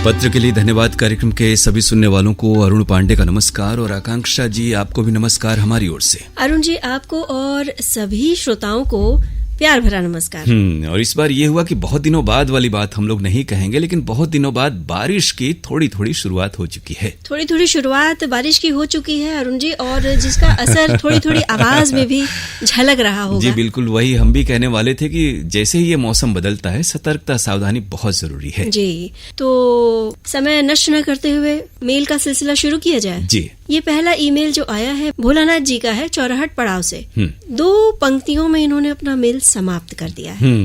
पत्र के लिए धन्यवाद। कार्यक्रम के सभी सुनने वालों को अरुण पांडे का नमस्कार और आकांक्षा जी आपको भी नमस्कार हमारी ओर से। अरुण जी आपको और सभी श्रोताओं को प्यार भरा नमस्कार। और इस बार ये हुआ कि बहुत दिनों बाद वाली बात हम लोग नहीं कहेंगे, लेकिन बहुत दिनों बाद बारिश की थोड़ी थोड़ी शुरुआत हो चुकी है। थोड़ी थोड़ी शुरुआत बारिश की हो चुकी है अरुण जी, और जिसका असर थोड़ी थोड़ी आवाज में भी झलक रहा होगा। जी बिल्कुल, वही हम भी कहने वाले थे कि जैसे ही ये मौसम बदलता है सतर्कता सावधानी बहुत जरूरी है। जी, तो समय नष्ट न करते हुए मेल का सिलसिला शुरू किया जाए। जी, ये पहला ईमेल जो आया है भोलानाथ जी का है, चौराहट पड़ाव से। 2 पंक्तियों में इन्होंने अपना मेल समाप्त कर दिया है।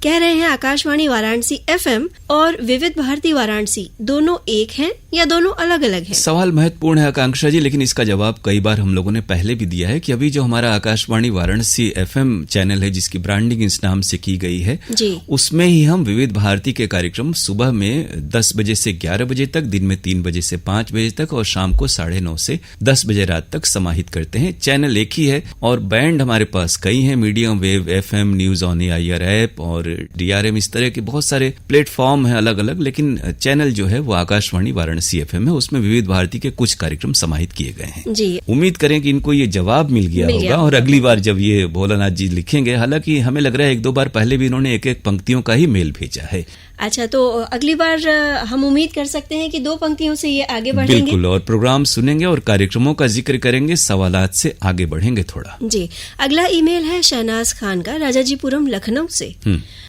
कह रहे हैं आकाशवाणी वाराणसी एफएम और विविध भारती वाराणसी दोनों एक हैं या दोनों अलग अलग हैं? सवाल महत्वपूर्ण है आकांक्षा जी, लेकिन इसका जवाब कई बार हम लोगों ने पहले भी दिया है कि अभी जो हमारा आकाशवाणी वाराणसी एफएम चैनल है जिसकी ब्रांडिंग इस नाम से की गई है जी, उसमें ही हम विविध भारती के कार्यक्रम सुबह में 10 बजे से 11 बजे तक, दिन में 3 बजे से 5 बजे तक और शाम को 9:30 से 10 बजे रात तक समाहित करते हैं। चैनल एक ही है और बैंड हमारे पास कई हैं, medium wave, FM, news on AIR app और डीआरएम, इस तरह के बहुत सारे प्लेटफॉर्म हैं अलग अलग, लेकिन चैनल जो है वो आकाशवाणी वाराणसी एफएम है। उसमें विविध भारती के कुछ कार्यक्रम समाहित किए गए हैं जी। उम्मीद करें कि इनको ये जवाब मिल गया होगा और अगली बार जब ये भोलानाथ जी लिखेंगे, हालांकि हमें लग रहा है 1-2 बार पहले भी इन्होंने एक पंक्तियों का ही मेल भेजा है। अच्छा, तो अगली बार हम उम्मीद कर सकते हैं कि 2 पंक्तियों से ये आगे बढ़ेंगे। बिल्कुल, और प्रोग्राम सुनेंगे और कार्यक्रमों का जिक्र करेंगे, सवालात से आगे बढ़ेंगे थोड़ा। जी, अगला ईमेल है शहनाज खान का, राजाजीपुरम लखनऊ से।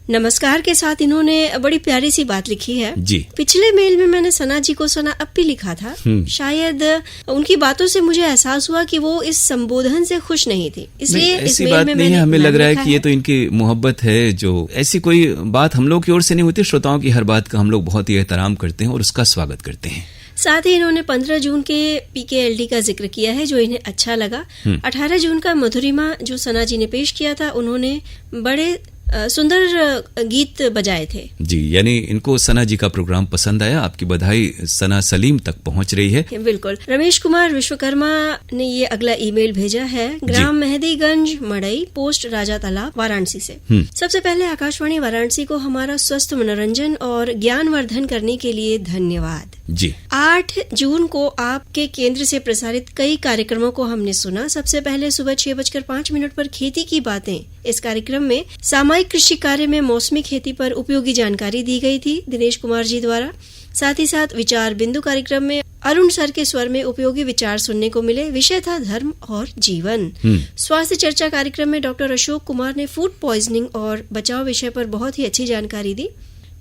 नमस्कार के साथ इन्होंने बड़ी प्यारी सी बात लिखी है जी। पिछले मेल में मैंने सना जी को सना अप्पी लिखा था। शायद उनकी बातों से मुझे एहसास हुआ कि वो इस संबोधन से खुश नहीं थी, इसलिए इस मेल में मैंने हमें लग रहा है कि ये तो इनकी मोहब्बत है, जो ऐसी कोई बात हम लोग की ओर से नहीं होती। श्रोताओं की हर बात का हम लोग बहुत ही एहतराम करते हैं और उसका स्वागत करते हैं। साथ ही इन्होंने 15 जून के पीकेएलडी का जिक्र किया है जो इन्हें अच्छा लगा। 18 जून का मधुरिमा जो सना जी ने पेश किया था, उन्होंने बड़े सुंदर गीत बजाए थे। जी, यानी इनको सना जी का प्रोग्राम पसंद आया। आपकी बधाई सना सलीम तक पहुंच रही है। बिल्कुल। रमेश कुमार विश्वकर्मा ने ये अगला ईमेल भेजा है, ग्राम मेहदीगंज मड़ई, पोस्ट राजा तालाब, वाराणसी से। सबसे पहले आकाशवाणी वाराणसी को हमारा स्वस्थ मनोरंजन और ज्ञानवर्धन करने के लिए धन्यवाद जी। 8 जून को आपके केंद्र से प्रसारित कई कार्यक्रमों को हमने सुना। सबसे पहले सुबह 6:05 पर खेती की बातें, इस कार्यक्रम में सामायिक कृषि कार्य में मौसमी खेती पर उपयोगी जानकारी दी गई थी दिनेश कुमार जी द्वारा। साथ ही साथ विचार बिंदु कार्यक्रम में अरुण सर के स्वर में उपयोगी विचार सुनने को मिले। विषय था धर्म और जीवन। स्वास्थ्य चर्चा कार्यक्रम में डॉक्टर अशोक कुमार ने फूड पॉइजनिंग और बचाव विषय पर बहुत ही अच्छी जानकारी दी।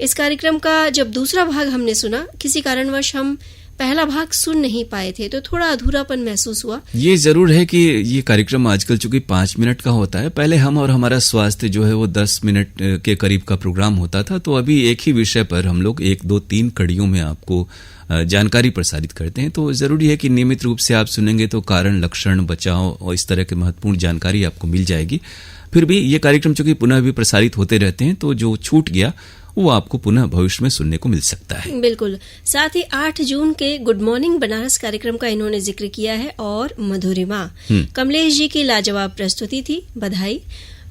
इस कार्यक्रम का जब दूसरा भाग हमने सुना, किसी कारणवश हम पहला भाग सुन नहीं पाए थे तो थोड़ा अधूरापन महसूस हुआ। ये जरूर है कि ये कार्यक्रम आजकल चूंकि 5 मिनट का होता है, पहले हम और हमारा स्वास्थ्य जो है वो 10 मिनट के करीब का प्रोग्राम होता था, तो अभी एक ही विषय पर हम लोग 1, 2, 3 कड़ियों में आपको जानकारी प्रसारित करते हैं। तो जरूरी है कि नियमित रूप से आप सुनेंगे तो कारण, लक्षण, बचाव और इस तरह के महत्वपूर्ण जानकारी आपको मिल जाएगी। फिर भी ये कार्यक्रम चूंकि पुनः भी प्रसारित होते रहते हैं, तो जो छूट गया वो आपको पुनः भविष्य में सुनने को मिल सकता है। बिल्कुल। साथ ही 8 जून के गुड मॉर्निंग बनारस कार्यक्रम का इन्होंने जिक्र किया है और मधुरिमा कमलेश जी की लाजवाब प्रस्तुति थी, बधाई।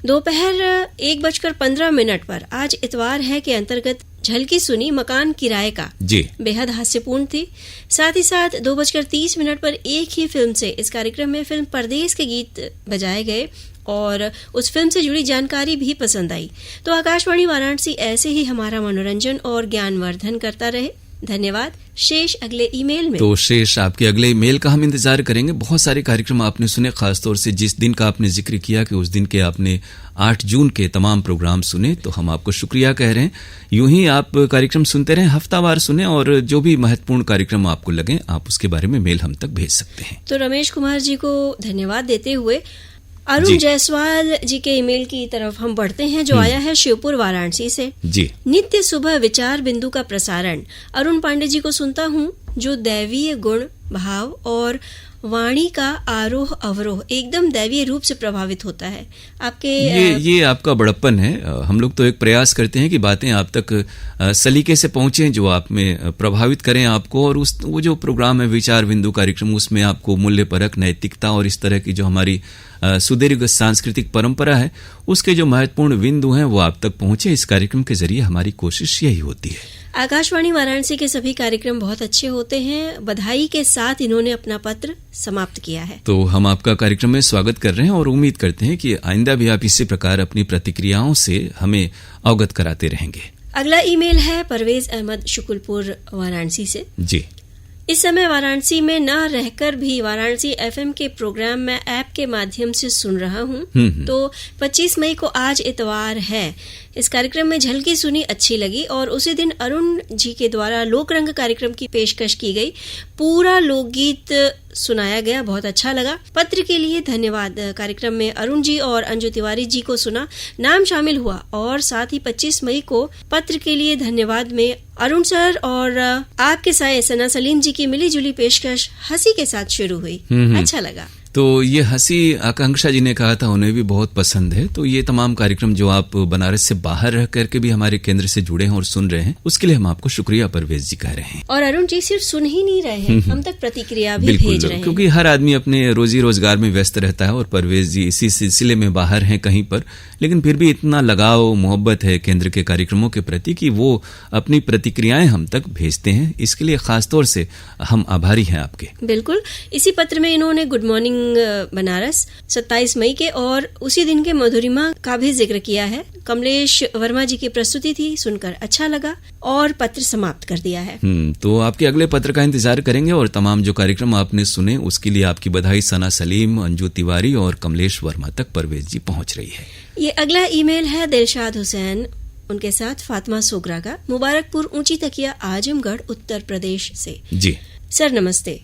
दोपहर 1:15 पर आज इतवार है के अंतर्गत झलकी सुनी मकान किराए का जी, बेहद हास्यपूर्ण थी। साथ ही साथ 2:30 पर एक ही फिल्म से इस कार्यक्रम में फिल्म परदेश के गीत बजाए गए और उस फिल्म से जुड़ी जानकारी भी पसंद आई। तो आकाशवाणी वाराणसी ऐसे ही हमारा मनोरंजन और ज्ञानवर्धन करता रहे। धन्यवाद। शेष अगले ईमेल में। तो शेष आपके अगले ईमेल का हम इंतजार करेंगे। बहुत सारे कार्यक्रम आपने सुने, खासतौर से जिस दिन का आपने जिक्र किया कि उस दिन के आपने 8 जून के तमाम प्रोग्राम सुने, तो हम आपको शुक्रिया कह रहे हैं। यूं ही आप कार्यक्रम सुनते रहें, हफ्तावार सुने और जो भी महत्वपूर्ण कार्यक्रम आपको लगे आप उसके बारे में मेल हम तक भेज सकते हैं। तो रमेश कुमार जी को धन्यवाद देते हुए अरुण जायसवाल जी के ईमेल की तरफ हम बढ़ते हैं, जो आया है शिवपुर वाराणसी से। जी। नित्य सुबह विचार बिंदु का प्रसारण अरुण पांडे जी को सुनता हूँ, जो दैवीय गुण भाव और वाणी का आरोह अवरोह एकदम दैवीय रूप से प्रभावित होता है। आपके ये आपका बड़प्पन है। हम लोग तो एक प्रयास करते हैं कि बातें आप तक सलीके से पहुंचें, जो आप में प्रभावित करें आपको, और वो जो प्रोग्राम है विचार बिंदु कार्यक्रम, उसमें आपको मूल्य परक, नैतिकता और इस तरह की जो हमारी सुदीर्घ सांस्कृतिक परंपरा है, उसके जो महत्वपूर्ण बिंदु हैं वो आप तक पहुंचे। इस कार्यक्रम के जरिए हमारी कोशिश यही होती है। आकाशवाणी वाराणसी के सभी कार्यक्रम बहुत अच्छे होते हैं। बधाई के साथ इन्होंने अपना पत्र समाप्त किया है। तो हम आपका कार्यक्रम में स्वागत कर रहे हैं और उम्मीद करते हैं कि आइंदा भी आप इसी प्रकार अपनी प्रतिक्रियाओं से हमें अवगत कराते रहेंगे। अगला ईमेल है परवेज अहमद शुकुलपुर वाराणसी से। जी, इस समय वाराणसी में न रहकर भी वाराणसी एफएम के प्रोग्राम मैं ऐप के माध्यम से सुन रहा हूँ। तो 25 मई को आज इतवार है। इस कार्यक्रम में झलकी सुनी, अच्छी लगी, और उसी दिन अरुण जी के द्वारा लोक रंग कार्यक्रम की पेशकश की गई। पूरा लोकगीत सुनाया गया, बहुत अच्छा लगा। पत्र के लिए धन्यवाद। कार्यक्रम में अरुण जी और अंजू तिवारी जी को सुना, नाम शामिल हुआ, और साथ ही 25 मई को पत्र के लिए धन्यवाद में अरुण सर और आपके साथ सना सलीम जी की मिली जुली पेशकश हंसी के साथ शुरू हुई। अच्छा लगा। तो ये हंसी आकांक्षा जी ने कहा था, उन्हें भी बहुत पसंद है। तो ये तमाम कार्यक्रम जो आप बनारस से बाहर रह करके भी हमारे केंद्र से जुड़े हैं और सुन रहे हैं, उसके लिए हम आपको शुक्रिया परवेज जी कह रहे हैं। और अरुण जी सिर्फ सुन ही नहीं रहे हैं, हम तक प्रतिक्रिया भी भेज रहे हैं, क्योंकि हर आदमी अपने रोजी रोजगार में व्यस्त रहता है और परवेज जी इसी सिलसिले में बाहर हैं कहीं पर, लेकिन फिर भी इतना लगाव मोहब्बत है केंद्र के कार्यक्रमों के प्रति कि वो अपनी प्रतिक्रियाएं हम तक भेजते हैं। इसके लिए खासतौर से हम आभारी हैं आपके। बिल्कुल। इसी पत्र में इन्होंने गुड मॉर्निंग बनारस 27 मई के और उसी दिन के मधुरिमा का भी जिक्र किया है। कमलेश वर्मा जी की प्रस्तुति थी, सुनकर अच्छा लगा, और पत्र समाप्त कर दिया है। तो आपके अगले पत्र का इंतजार करेंगे, और तमाम जो कार्यक्रम आपने सुने उसके लिए आपकी बधाई सना सलीम, अंजू तिवारी और कमलेश वर्मा तक परवेज जी पहुंच रही है। ये अगला ईमेल है दिलशाद हुसैन, उनके साथ फातिमा सोगरा का, मुबारकपुर ऊंची तकिया, आजमगढ़, उत्तर प्रदेश से। जी सर नमस्ते।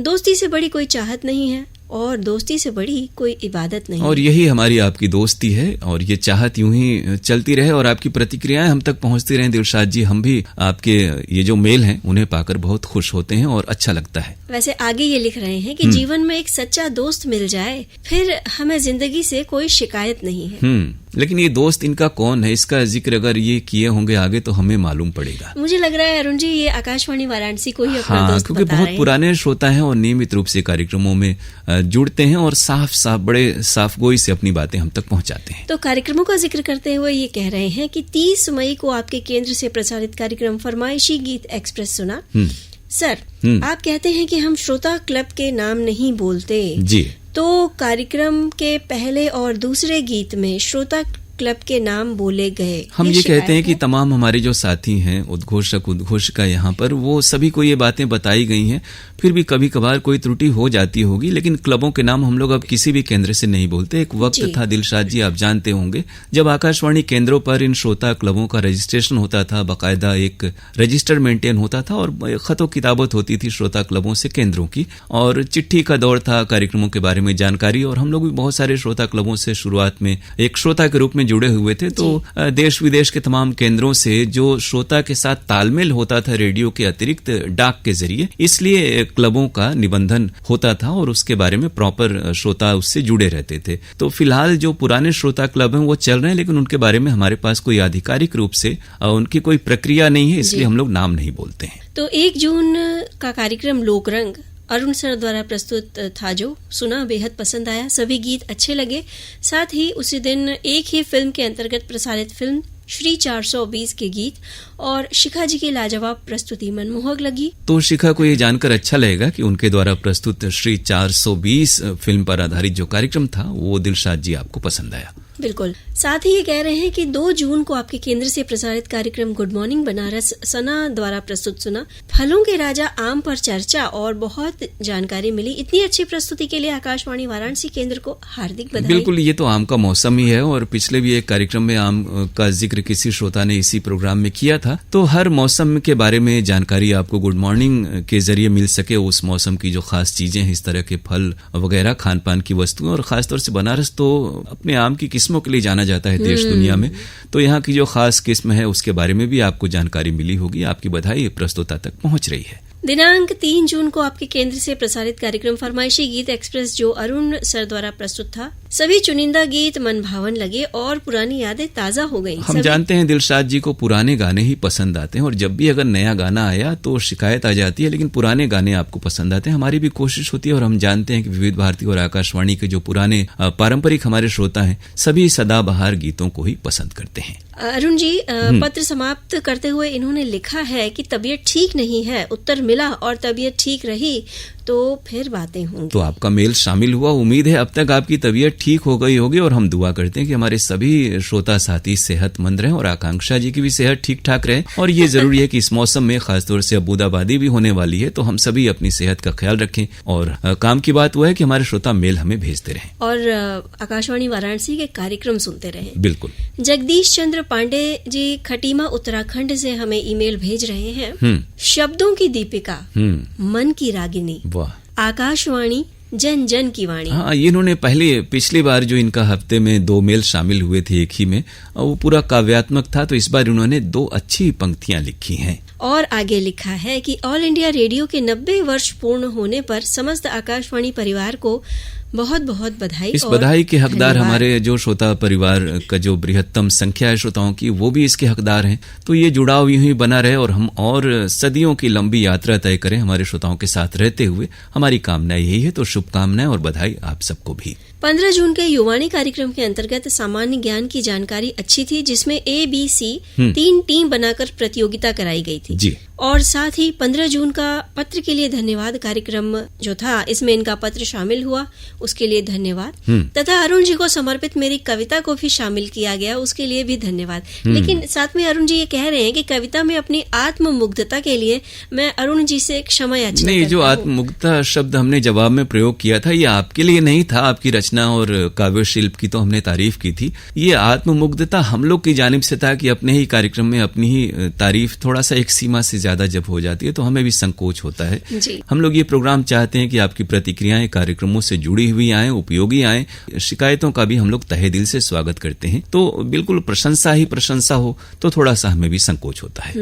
दोस्ती से बड़ी कोई चाहत नहीं है और दोस्ती से बड़ी कोई इबादत नहीं, और यही हमारी आपकी दोस्ती है, और ये चाहत यूं ही चलती रहे और आपकी प्रतिक्रियाएं हम तक पहुंचती रहें। दिलशाद जी, हम भी आपके ये जो मेल हैं उन्हें पाकर बहुत खुश होते हैं और अच्छा लगता है। वैसे आगे ये लिख रहे हैं कि जीवन में एक सच्चा दोस्त मिल जाए, फिर हमें जिंदगी से कोई शिकायत नहीं है। लेकिन ये दोस्त इनका कौन है, इसका जिक्र अगर ये किए होंगे आगे तो हमें मालूम पड़ेगा। मुझे लग रहा है अरुण जी ये आकाशवाणी वाराणसी को ही अपना दोस्त क्योंकि बहुत पुराने श्रोता हैं और नियमित रूप से कार्यक्रमों में जुड़ते हैं और साफ साफ बड़े साफ गोई से अपनी बातें हम तक पहुंचाते हैं। तो कार्यक्रमों का जिक्र करते हुए ये कह रहे हैं कि 30 मई को आपके केंद्र से प्रसारित कार्यक्रम फरमाइशी गीत एक्सप्रेस सुना। सर, आप कहते हैं कि हम श्रोता क्लब के नाम नहीं बोलते जी, तो कार्यक्रम के पहले और दूसरे गीत में श्रोता क्लब के नाम बोले गए। हम ये कहते हैं कि तमाम हमारे जो साथी हैं उद्घोषक उद्घोषिका यहाँ पर, वो सभी को ये बातें बताई गई हैं। फिर भी कभी कभार कोई त्रुटि हो जाती होगी, लेकिन क्लबों के नाम हम लोग अब किसी भी केंद्र से नहीं बोलते। एक वक्त था दिलशाद जी, आप जानते होंगे, जब आकाशवाणी केंद्रों पर इन श्रोता क्लबों का रजिस्ट्रेशन होता था, बाकायदा एक रजिस्टर मेंटेन होता था और खतो किताबत होती थी श्रोता क्लबों से केंद्रों की, और चिट्ठी का दौर था कार्यक्रमों के बारे में जानकारी। और हम लोग भी बहुत सारे श्रोता क्लबों से शुरुआत में एक श्रोता के रूप में जुड़े हुए थे, तो देश विदेश के तमाम केंद्रों से जो श्रोता के साथ तालमेल होता था रेडियो के अतिरिक्त डाक के जरिए, इसलिए क्लबों का निबंधन होता था और उसके बारे में प्रॉपर श्रोता उससे जुड़े रहते थे। तो फिलहाल जो पुराने श्रोता क्लब हैं वो चल रहे हैं, लेकिन उनके बारे में हमारे पास कोई आधिकारिक रूप से उनकी कोई प्रक्रिया नहीं है, इसलिए हम लोग नाम नहीं बोलते हैं। तो 1 जून का कार्यक्रम लोकरंग अरुण सर द्वारा प्रस्तुत था, जो सुना बेहद पसंद आया, सभी गीत अच्छे लगे। साथ ही उसी दिन एक ही फिल्म के अंतर्गत प्रसारित फिल्म श्री 420 के गीत और शिखा जी की लाजवाब प्रस्तुति मनमोहक लगी। तो शिखा को ये जानकर अच्छा लगेगा कि उनके द्वारा प्रस्तुत श्री 420 फिल्म पर आधारित जो कार्यक्रम था वो दिलशाद जी आपको पसंद आया। बिल्कुल। साथ ही ये कह रहे हैं कि 2 जून को आपके केंद्र से प्रसारित कार्यक्रम गुड मॉर्निंग बनारस सना द्वारा प्रस्तुत सुना। फलों के राजा आम पर चर्चा और बहुत जानकारी मिली। इतनी अच्छी प्रस्तुति के लिए आकाशवाणी वाराणसी केंद्र को हार्दिक बधाई। बिल्कुल, ये तो आम का मौसम ही है और पिछले भी एक कार्यक्रम में आम का जिक्र किसी श्रोता ने इसी प्रोग्राम में किया था। तो हर मौसम के बारे में जानकारी आपको गुड मॉर्निंग के जरिए मिल सके, उस मौसम की जो खास चीजें हैं, इस तरह के फल वगैरह, खान पान की वस्तुएं, और खासतौर से बनारस तो अपने आम की किस्मों के लिए जाना जाता है देश दुनिया में। तो यहाँ की जो खास किस्म है उसके बारे में भी आपको जानकारी मिली होगी। आपकी बधाई प्रस्तुता तक पहुंच रही है। दिनांक 3 जून को आपके केंद्र से प्रसारित कार्यक्रम फरमाइशी गीत एक्सप्रेस, जो अरुण सर द्वारा प्रस्तुत था, सभी चुनिंदा गीत मन भावन लगे और पुरानी यादें ताजा हो गईं। हम जानते हैं दिलशाद जी को पुराने गाने ही पसंद आते हैं, और जब भी अगर नया गाना आया तो शिकायत आ जाती है, लेकिन पुराने गाने आपको पसंद आते हैं। हमारी भी कोशिश होती है, और हम जानते हैं कि विविध भारती और आकाशवाणी के जो पुराने पारंपरिक हमारे श्रोता हैं, सभी सदाबहार गीतों को ही पसंद करते हैं। अरुण जी, पत्र समाप्त करते हुए इन्होंने लिखा है कि तबीयत ठीक नहीं है, उत्तर मिला और तबीयत ठीक रही तो फिर बातें होंगी। तो आपका मेल शामिल हुआ, उम्मीद है अब तक आपकी तबीयत ठीक हो गई होगी, और हम दुआ करते हैं कि हमारे सभी श्रोता साथी सेहतमंद रहें और आकांक्षा जी की भी सेहत ठीक ठाक रहे। और ये जरूरी है कि इस मौसम में खासतौर से अब बूंदाबांदी भी होने वाली है, तो हम सभी अपनी सेहत का ख्याल रखें। और काम की बात वो है कि हमारे श्रोता मेल हमें भेजते रहें और आकाशवाणी वाराणसी के कार्यक्रम सुनते रहें। बिल्कुल। जगदीश चंद्र पांडे जी खटीमा उत्तराखंड से हमें ईमेल भेज रहे हैं। शब्दों की दीपिका, मन की रागिनी, आकाशवाणी जन जन की वाणी। हाँ, इन्होंने पिछली बार जो इनका हफ्ते में 2 मेल शामिल हुए थे एक ही में, वो पूरा काव्यात्मक था, तो इस बार उन्होंने 2 अच्छी पंक्तियां लिखी हैं। और आगे लिखा है कि ऑल इंडिया रेडियो के 90 वर्ष पूर्ण होने पर समस्त आकाशवाणी परिवार को बहुत बहुत बधाई। इस बधाई के हकदार हमारे जो श्रोता परिवार का जो बृहत्तम संख्या है श्रोताओं की, वो भी इसके हकदार हैं। तो ये जुड़ाव यूं ही बना रहे और हम और सदियों की लंबी यात्रा तय करें हमारे श्रोताओं के साथ रहते हुए। हमारी कामना यही है, तो शुभकामनाएं और बधाई आप सबको भी। 15 जून के युवाणी कार्यक्रम के अंतर्गत सामान्य ज्ञान की जानकारी अच्छी थी, जिसमें ABC 3 टीम बनाकर प्रतियोगिता कराई गई थी जी। और साथ ही 15 जून का पत्र के लिए धन्यवाद कार्यक्रम जो था, इसमें इनका पत्र शामिल हुआ, उसके लिए धन्यवाद। तथा अरुण जी को समर्पित मेरी कविता को भी शामिल किया गया, उसके लिए भी धन्यवाद। लेकिन साथ में अरुण जी ये कह रहे हैं कि कविता में अपनी आत्ममुग्धता के लिए मैं अरुण जी से क्षमा याचना नहीं, जो आत्ममुग्धता शब्द हमने जवाब में प्रयोग किया था, ये आपके लिए नहीं था। आपकी रचना और काव्य शिल्प की तो हमने तारीफ की थी। ये आत्ममुग्धता हम लोग की जानिब से था कि अपने ही कार्यक्रम में अपनी ही तारीफ थोड़ा सा एक सीमा से ज्यादा जब हो जाती है तो हमें भी संकोच होता है। हम लोग ये प्रोग्राम चाहते हैं कि आपकी प्रतिक्रियाएं कार्यक्रमों से जुड़ी हुई आए, उपयोगी आए। शिकायतों का भी हम लोग तहे दिल से स्वागत करते हैं। तो बिल्कुल प्रशंसा ही प्रशंसा हो तो थोड़ा सा हमें भी संकोच होता है।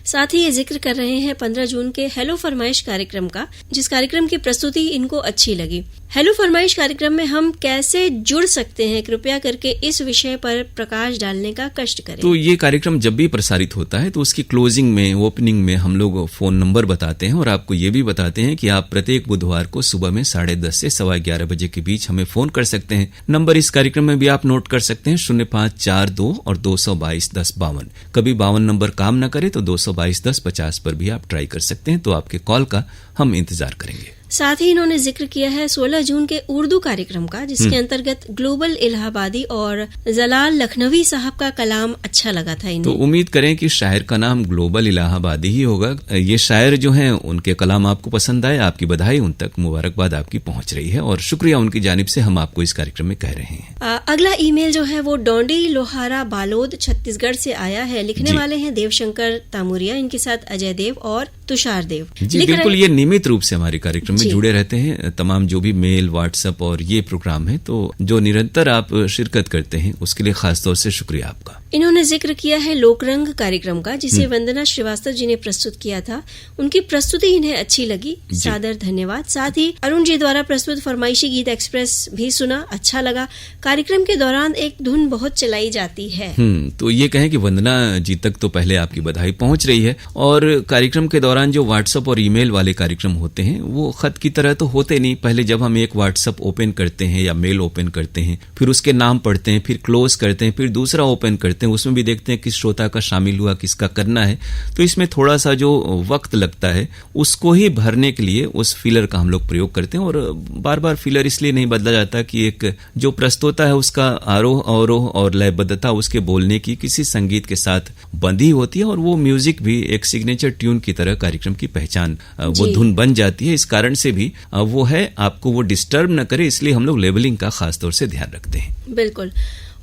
साथ ही ये जिक्र कर रहे हैं 15 जून के हेलो फरमाइश कार्यक्रम का, जिस कार्यक्रम की प्रस्तुति इनको अच्छी लगी। हेलो फरमाइश कार्यक्रम में हम कैसे जुड़ सकते हैं, कृपया करके इस विषय पर प्रकाश डालने का कष्ट करें। तो ये कार्यक्रम जब भी प्रसारित होता है तो उसकी क्लोजिंग में, ओपनिंग में हम लोग फोन नंबर बताते हैं और आपको ये भी बताते हैं कि आप प्रत्येक बुधवार को सुबह में 10:30 से 11:15 बजे के बीच हमें फोन कर सकते हैं। नंबर इस कार्यक्रम में भी आप नोट कर सकते हैं 0542 और 222-1052। कभी 52 नंबर काम न करे तो 222-1050 पर भी आप ट्राई कर सकते हैं। तो आपके कॉल का हम इंतजार करेंगे। साथ ही इन्होंने जिक्र किया है 16 जून के उर्दू कार्यक्रम का, जिसके अंतर्गत ग्लोबल इलाहाबादी और जलाल लखनवी साहब का कलाम अच्छा लगा था इन्हें। तो उम्मीद करें कि शायर का नाम ग्लोबल इलाहाबादी ही होगा। ये शायर जो हैं उनके कलाम आपको पसंद आए, आपकी बधाई, उन तक मुबारकबाद आपकी पहुंच रही है और शुक्रिया उनकी जानिब से हम आपको इस कार्यक्रम में कह रहे हैं। अगला ईमेल जो है वो डोंडी लोहारा बालोद छत्तीसगढ़ से आया है। लिखने वाले हैं देवशंकर तामुरिया, इनके साथ अजय देव और तुषार देव। जी बिल्कुल, ये नियमित रूप से हमारे कार्यक्रम में जुड़े रहते हैं। तमाम जो भी मेल, व्हाट्सएप और ये प्रोग्राम है, तो जो निरंतर आप शिरकत करते हैं उसके लिए खासतौर से शुक्रिया आपका। इन्होंने जिक्र किया है लोकरंग कार्यक्रम का, जिसे वंदना श्रीवास्तव जी ने प्रस्तुत किया था। उनकी प्रस्तुति इन्हें अच्छी लगी, सादर धन्यवाद। साथ ही अरुण जी द्वारा प्रस्तुत फरमाइशी गीत एक्सप्रेस भी सुना, अच्छा लगा। कार्यक्रम के दौरान एक धुन बहुत चलाई जाती है। तो ये कहें कि वंदना जी तक तो पहले आपकी बधाई पहुंच रही है, और कार्यक्रम के दौरान जो व्हाट्सएप और ईमेल वाले कार्यक्रम होते हैं वो खत की तरह तो होते नहीं। पहले जब हम एक व्हाट्सएप ओपन करते हैं या मेल ओपन करते हैं, फिर उसके नाम पढ़ते हैं, फिर क्लोज करते हैं, फिर दूसरा ओपन करते हैं, उसमें भी देखते हैं किस श्रोता का शामिल हुआ, किसका करना है। तो इसमें थोड़ा सा जो वक्त लगता है उसको ही भरने के लिए उस फिलर का हम लोग प्रयोग करते हैं। और बार बार फिलर इसलिए नहीं बदला जाता कि एक जो प्रस्तोता है उसका आरोह अवरोह और लयबद्धता उसके बोलने की किसी संगीत के साथ बंधी होती है, और वो म्यूजिक भी एक सिग्नेचर ट्यून की तरह कार्यक्रम की पहचान, वो धुन बन जाती है। इस कारण से भी वो है आपको वो डिस्टर्ब न करे, इसलिए हम लोग लेबलिंग का खासतौर से ध्यान रखते हैं। बिल्कुल।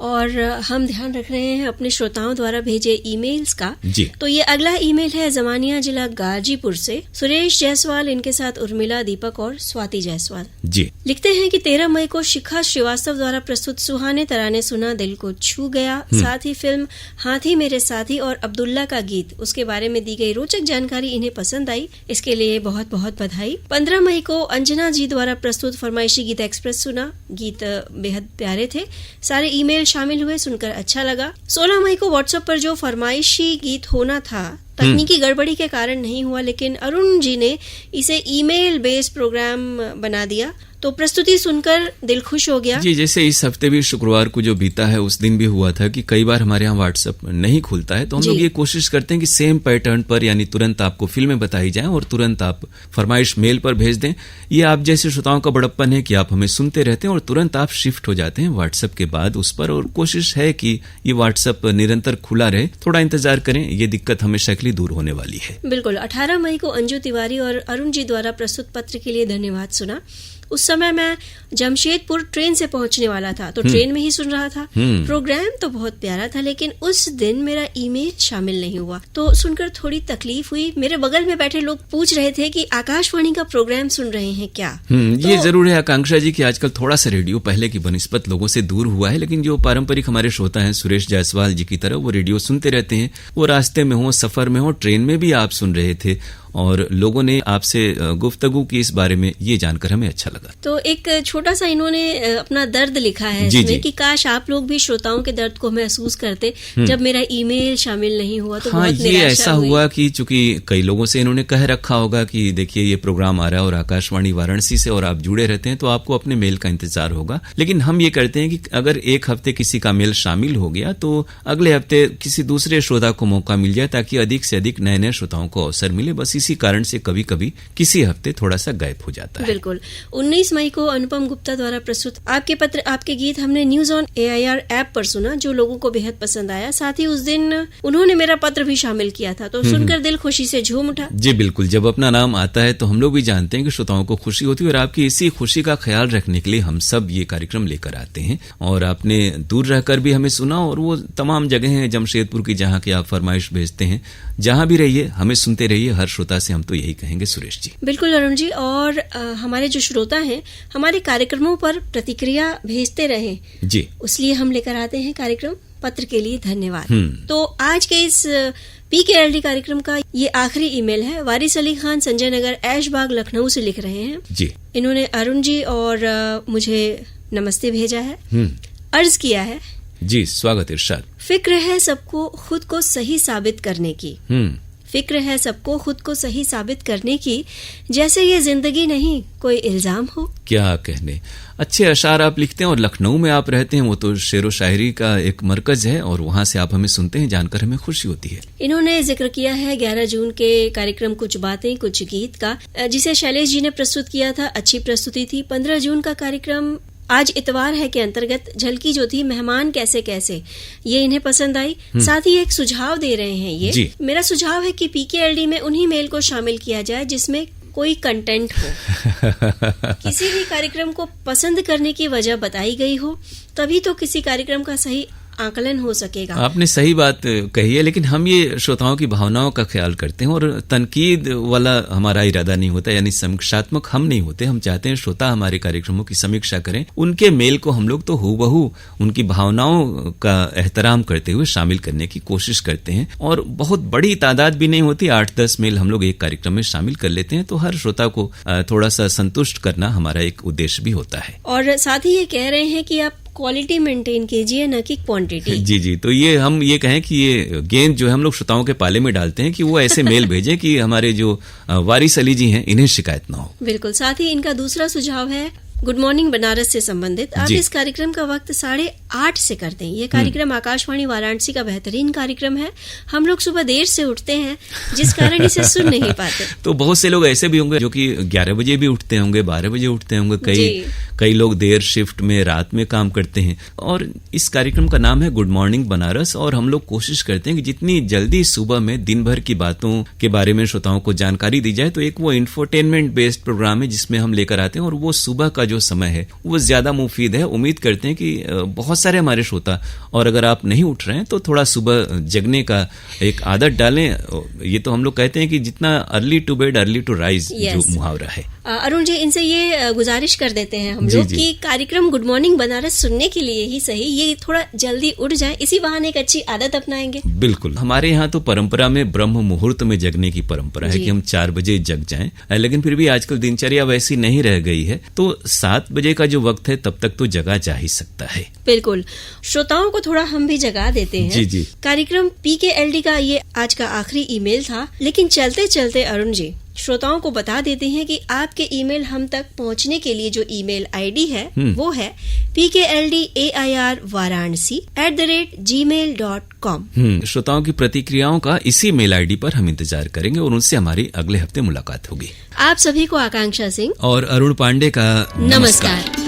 और हम ध्यान रख रहे हैं अपने श्रोताओं द्वारा भेजे ईमेल्स का। जी। तो ये अगला ईमेल है जमानिया जिला गाजीपुर से सुरेश जायसवाल, इनके साथ उर्मिला, दीपक और स्वाति जायसवाल जी। लिखते हैं कि 13 मई को शिखा श्रीवास्तव द्वारा प्रस्तुत सुहाने तराने सुना, दिल को छू गया। साथ ही फिल्म हाथी मेरे साथी और अब्दुल्ला का गीत, उसके बारे में दी गई रोचक जानकारी इन्हें पसंद आई, इसके लिए बहुत बहुत बधाई। 15 मई को अंजना जी द्वारा प्रस्तुत फरमाइशी गीत एक्सप्रेस सुना, गीत बेहद प्यारे थे, सारे ईमेल शामिल हुए, सुनकर अच्छा लगा। 16 मई को व्हाट्सएप पर जो फरमाइशी गीत होना था तकनीकी गड़बड़ी के कारण नहीं हुआ, लेकिन अरुण जी ने इसे ईमेल बेस्ड प्रोग्राम बना दिया, तो प्रस्तुति सुनकर दिल खुश हो गया। जी, जैसे इस हफ्ते भी शुक्रवार को जो बीता है उस दिन भी हुआ था कि कई बार हमारे यहाँ व्हाट्सएप नहीं खुलता है, तो हम लोग ये कोशिश करते हैं कि सेम पैटर्न पर, यानी तुरंत आपको फिल्में बताई जाएं और तुरंत आप फरमाइश मेल पर भेज दें। ये आप जैसे श्रोताओं का बड़प्पन है कि आप हमें सुनते रहते हैं और तुरंत आप शिफ्ट हो जाते हैं व्हाट्सएप के बाद उस पर, और कोशिश है कि ये व्हाट्सएप निरंतर खुला रहे। थोड़ा इंतजार करें, ये दिक्कत हमेशा के लिए दूर होने वाली है। बिल्कुल। 18 मई को अंजू तिवारी और अरुण जी द्वारा प्रस्तुत पत्र के लिए धन्यवाद सुना। उस समय मैं जमशेदपुर ट्रेन से पहुंचने वाला था, तो ट्रेन में ही सुन रहा था। प्रोग्राम तो बहुत प्यारा था, लेकिन उस दिन मेरा ईमेल शामिल नहीं हुआ, तो सुनकर थोड़ी तकलीफ हुई। मेरे बगल में बैठे लोग पूछ रहे थे कि आकाशवाणी का प्रोग्राम सुन रहे हैं क्या। ये जरूर है आकांक्षा जी कि आजकल थोड़ा सा रेडियो पहले की बनिस्बत लोगों से दूर हुआ है, लेकिन जो पारंपरिक हमारे श्रोता हैं सुरेश जायसवाल जी की तरह, वो रेडियो सुनते रहते हैं। वो रास्ते में हो, सफर में हो, ट्रेन में भी आप सुन रहे थे और लोगों ने आपसे गुफ्तगू की इस बारे में, ये जानकर हमें अच्छा लगा। तो एक छोटा सा इन्होंने अपना दर्द लिखा है इसमें कि काश आप लोग भी श्रोताओं के दर्द को महसूस करते जब मेरा ईमेल शामिल नहीं हुआ, तो बहुत ये ऐसा हुआ कि चूंकि कई लोगों से इन्होंने कह रखा होगा कि देखिए ये प्रोग्राम आ रहा है और आकाशवाणी वाराणसी से और आप जुड़े रहते हैं, तो आपको अपने मेल का इंतजार होगा। लेकिन हम ये करते हैं कि अगर एक हफ्ते किसी का मेल शामिल हो गया तो अगले हफ्ते किसी दूसरे श्रोता को मौका मिल जाए, ताकि अधिक से अधिक नए नए श्रोताओं को अवसर मिले। बस इसी कारण से कभी कभी किसी हफ्ते थोड़ा सा गायब हो जाता है। बिल्कुल। 19 मई को अनुपम गुप्ता द्वारा प्रस्तुत आपके पत्र आपके गीत हमने न्यूज ऑन AIR ऐप पर सुना, जो लोगों को बेहद पसंद आया। साथ ही उस दिन उन्होंने मेरा पत्र भी शामिल किया था, तो सुनकर दिल खुशी से झूम उठा। जी बिल्कुल, जब अपना नाम आता है तो हम लोग भी जानते हैं कि श्रोताओं को खुशी होती है, और आपकी इसी खुशी का ख्याल रखने के लिए हम सब ये कार्यक्रम लेकर आते हैं। और आपने दूर रहकर भी हमें सुना, और वो तमाम जगह हैं जमशेदपुर की जहाँ की आप फरमाइश भेजते हैं। जहाँ भी रहिए हमें सुनते रहिए, हर श्रोता से हम तो यही कहेंगे सुरेश जी। बिल्कुल अरुण जी, और हमारे जो श्रोता हैं हमारे कार्यक्रमों पर प्रतिक्रिया भेजते रहे जी, इसलिए हम लेकर आते हैं कार्यक्रम पत्र के लिए धन्यवाद। तो आज के इस PKLD कार्यक्रम का ये आखिरी ईमेल है। वारिस अली खान संजय नगर ऐशबाग लखनऊ से लिख रहे हैं जी। इन्होंने अरुण जी और मुझे नमस्ते भेजा है, अर्ज किया है। जी स्वागत इरशाद। फिक्र है सबको खुद को सही साबित करने की, फिक्र है सबको खुद को सही साबित करने की, जैसे ये जिंदगी नहीं कोई इल्जाम हो। क्या कहने, अच्छे अशार आप लिखते हैं, और लखनऊ में आप रहते हैं, वो तो शेरो शायरी का एक मरकज है, और वहाँ से आप हमें सुनते हैं, जानकर हमें खुशी होती है। इन्होंने जिक्र किया है 11 जून के कार्यक्रम कुछ बातें कुछ गीत का, जिसे शैलेश जी ने प्रस्तुत किया था, अच्छी प्रस्तुति थी। 15 जून का कार्यक्रम आज इतवार है के अंतर्गत झलकी जो थी मेहमान कैसे कैसे, ये इन्हें पसंद आई। साथ ही एक सुझाव दे रहे हैं ये, मेरा सुझाव है कि PKLD में उन्हीं मेल को शामिल किया जाए जिसमें कोई कंटेंट हो। किसी भी कार्यक्रम को पसंद करने की वजह बताई गई हो, तभी तो किसी कार्यक्रम का सही आकलन हो सकेगा। आपने सही बात कही है, लेकिन हम ये श्रोताओं की भावनाओं का ख्याल करते हैं, और तनकीद वाला हमारा इरादा नहीं होता, यानी समीक्षात्मक हम नहीं होते। हम चाहते हैं श्रोता हमारे कार्यक्रमों की समीक्षा करें, उनके मेल को हम लोग तो हूबहू उनकी भावनाओं का एहतराम करते हुए शामिल करने की कोशिश करते हैं। और बहुत बड़ी तादाद भी नहीं होती, 8-10 मेल हम लोग एक कार्यक्रम में शामिल कर लेते हैं, तो हर श्रोता को थोड़ा सा संतुष्ट करना हमारा एक उद्देश्य भी होता है। और साथ ही ये कह रहे हैं कि आप क्वालिटी मेंटेन कीजिए, न कि क्वांटिटी। जी, तो ये हम ये कहें कि ये गेंद जो है हम लोग श्रोताओं के पाले में डालते हैं कि वो ऐसे मेल भेजें कि हमारे जो वारिस अली जी हैं इन्हें शिकायत ना हो। बिल्कुल। साथ ही इनका दूसरा सुझाव है गुड मॉर्निंग बनारस से संबंधित। आप इस कार्यक्रम का वक्त 8:30 से कर दें। ये कार्यक्रम आकाशवाणी वाराणसी का बेहतरीन कार्यक्रम है। हम लोग सुबह देर से उठते हैं, जिस कारण इसे सुन नहीं पाते। तो बहुत से लोग ऐसे भी होंगे जो कि 11 बजे भी उठते होंगे, 12 बजे उठते होंगे, कई लोग देर शिफ्ट में रात में काम करते हैं। और इस कार्यक्रम का नाम है गुड मॉर्निंग बनारस, और हम लोग कोशिश करते हैं कि जितनी जल्दी सुबह में दिन भर की बातों के बारे में श्रोताओं को जानकारी दी जाए। तो एक वो इंफोटेनमेंट बेस्ड प्रोग्राम है जिसमें हम लेकर आते हैं, और वो सुबह का जो समय है वो ज्यादा मुफीद है। उम्मीद करते हैं कि बहुत सारे हमारे श्रोता, और अगर आप नहीं उठ रहे हैं तो थोड़ा सुबह जगने का एक आदत डालें। ये तो हम लोग कहते हैं कि जितना early to bed early to rise जो मुहावरा है। अरुण जी, इनसे ये गुजारिश कर देते हैं हम लोग कि कार्यक्रम गुड मॉर्निंग बनारस सुनने के लिए ही सही, ये थोड़ा जल्दी उठ जाए, इसी बहाने एक अच्छी आदत अपनाएंगे। बिल्कुल, हमारे यहाँ तो परंपरा में ब्रह्म मुहूर्त में जगने की परंपरा है कि हम 4 बजे जग जाएं, लेकिन फिर भी आजकल दिनचर्या वैसी नहीं रह गई है, तो 7 बजे का जो वक्त है तब तक तो जगा जा ही सकता है। बिल्कुल, श्रोताओं को थोड़ा हम भी जगा देते हैं। जी। कार्यक्रम PKLD का ये आज का आखिरी ईमेल था, लेकिन चलते चलते अरुण जी श्रोताओं को बता देते हैं कि आपके ईमेल हम तक पहुंचने के लिए जो ईमेल आईडी है वो है pkldairvaranasi@gmail.com। श्रोताओं की प्रतिक्रियाओं का इसी मेल आईडी पर हम इंतजार करेंगे और उनसे हमारी अगले हफ्ते मुलाकात होगी। आप सभी को आकांक्षा सिंह और अरुण पांडे का नमस्कार।